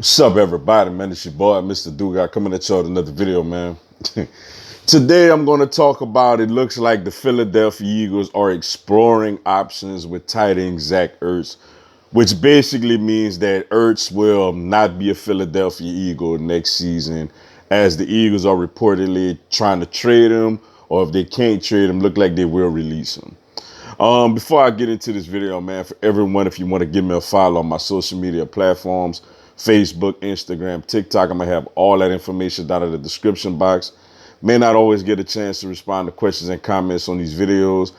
What's up, everybody, man? It's your boy, Mr. Dugas, coming at y'all with another video, man. Today, I'm going to talk about it looks like the Philadelphia Eagles are exploring options with tight end Zach Ertz, which basically means that Ertz will not be a Philadelphia Eagle next season, as the Eagles are reportedly trying to trade him, or if they can't trade him, look like they will release him. Before I get into this video, man, for everyone, if you want to give me a follow on my social media platforms, Facebook, Instagram, TikTok, I'm going to have all that information down in the description box. May not always get a chance to respond to questions and comments on these videos.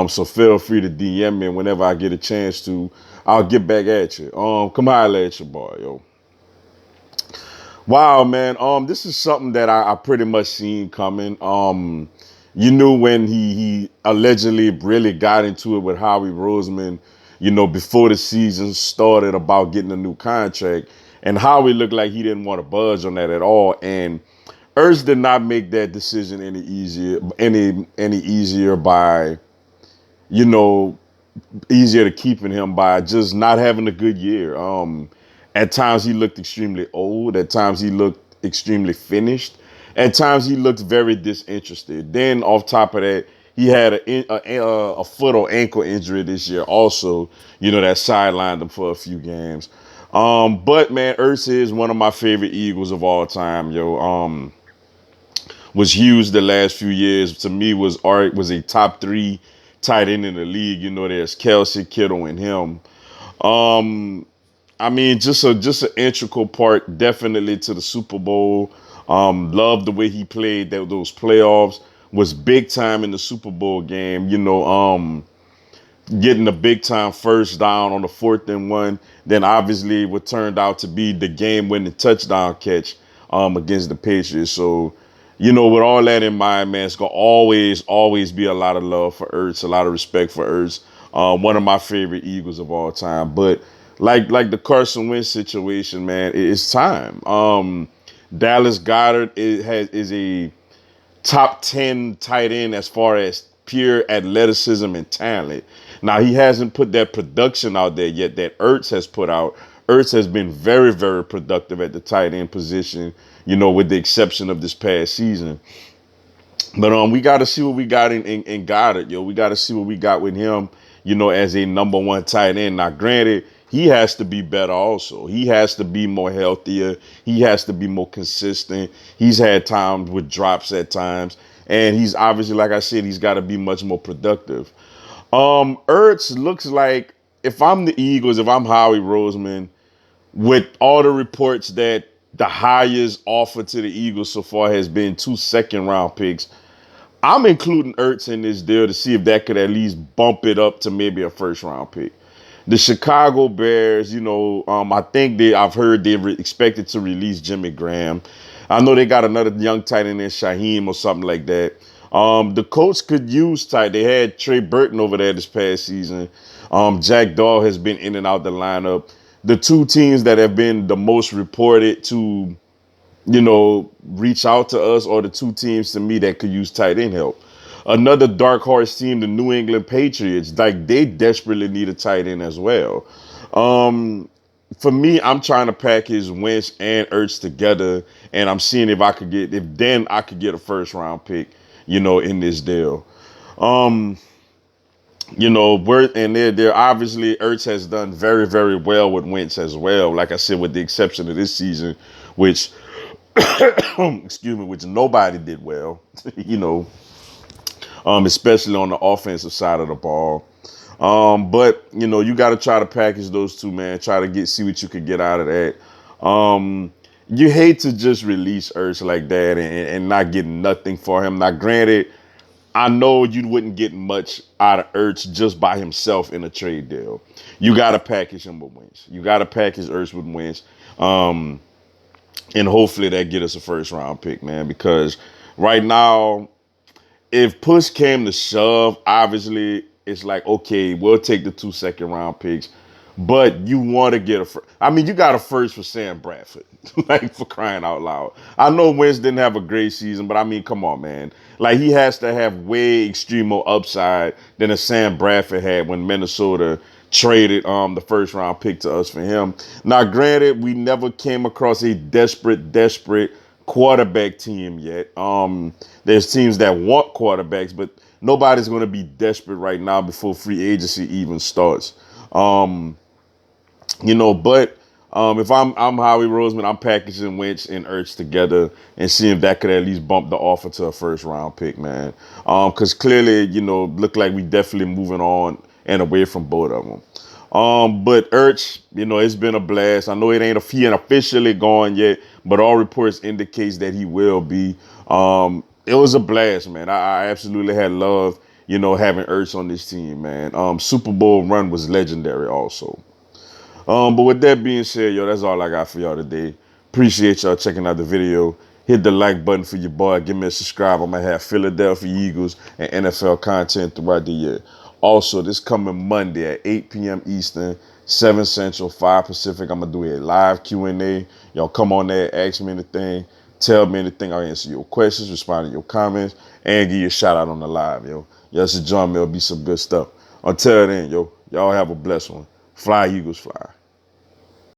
So feel free to DM me whenever I get a chance to. I'll get back at you. Come holler at your boy, yo. Wow, man. This is something that I pretty much seen coming. You knew when he allegedly really got into it with Howie Roseman, before the season started about getting a new contract. And Howie looked like he didn't want to budge on that at all. And Ertz did not make that decision any easier by, you know, easier to keeping him by just not having a good year. At times he looked extremely old. At times he looked extremely finished. At times he looked very disinterested. Then off top of that, he had a foot or ankle injury this year also, that sidelined him for a few games. But man, Ertz is one of my favorite Eagles of all time, yo. Was huge the last few years. To me, was a top three tight end in the league. There's Kelsey, Kittle, and him. I mean, just an integral part, definitely to the Super Bowl. Loved the way he played those playoffs. Was big time in the Super Bowl game. Getting a big time first down on the 4th and 1. Then obviously what turned out to be the game winning touchdown catch against the Patriots. So, with all that in mind, man, it's gonna always be a lot of love for Ertz, a lot of respect for Ertz. One of my favorite Eagles of all time. But like the Carson Wentz situation, man, it's time. Dallas Goedert is a top 10 tight end as far as pure athleticism and talent. Now, he hasn't put that production out there yet that Ertz has put out. Ertz has been very, very productive at the tight end position, with the exception of this past season. But we got to see what we got in Goddard, yo. We got to see what we got with him, as a number one tight end. Now, granted, he has to be better also. He has to be more healthier. He has to be more consistent. He's had times with drops at times. And he's obviously, like I said, he's got to be much more productive. Ertz looks like, if I'm the Eagles, if I'm Howie Roseman, with all the reports that the highest offer to the Eagles so far has been 2 second-round picks, I'm including Ertz in this deal to see if that could at least bump it up to maybe a first-round pick. The Chicago Bears, I think I've heard they're expected to release Jimmy Graham. I know they got another young tight end in Shaheem or something like that. The Colts could use tight. They had Trey Burton over there this past season. Jack Doyle has been in and out the lineup. The two teams that have been the most reported to, reach out to us are the two teams to me that could use tight end help. Another dark horse team, the New England Patriots, like they desperately need a tight end as well. For me, I'm trying to package Wentz and Ertz together, and I'm seeing if I could get a first round pick, in this deal. They're obviously Ertz has done very, very well with Wentz as well. Like I said, with the exception of this season, which excuse me, which nobody did well, especially on the offensive side of the ball. But you got to try to package those two, man. Try to see what you could get out of that. You hate to just release Ertz like that and not get nothing for him. Now, granted, I know you wouldn't get much out of Ertz just by himself in a trade deal. You got to package him with Wentz. You got to package Ertz with Wentz. And hopefully that get us a first round pick, man, because right now, if push came to shove, obviously it's like, okay, we'll take the 2 second-round picks, but you want to get a first. I mean, you got a first for Sam Bradford, like, for crying out loud. I know Wentz didn't have a great season, but I mean, come on, man. Like, he has to have way extreme more upside than a Sam Bradford had when Minnesota traded the first round pick to us for him. Now, granted, we never came across a desperate quarterback team yet. There's teams that want quarterbacks, but nobody's going to be desperate right now before free agency even starts. Um, but if I'm Howie Roseman, I'm packaging Wentz and Ertz together and seeing if that could at least bump the offer to a first round pick, man. Because clearly, look like we definitely moving on and away from both of them. But Ertz, it's been a blast. I know he ain't officially gone yet, but all reports indicates that he will be. It was a blast, man. I absolutely had love, having Ertz on this team, man. Super Bowl run was legendary also. But with that being said, that's all I got for y'all today. Appreciate y'all checking out the video. Hit the like button for your boy. Give me a subscribe. I'm going to have Philadelphia Eagles and NFL content throughout the year. Also, this coming Monday at 8 p.m. Eastern, 7 Central, 5 Pacific, I'm going to do a live Q&A. Y'all come on there, ask me anything, tell me anything. I'll answer your questions, respond to your comments, and give you a shout out on the live, yo. Yes, join me. It'll be some good stuff. Until then, y'all have a blessed one. Fly, Eagles, fly.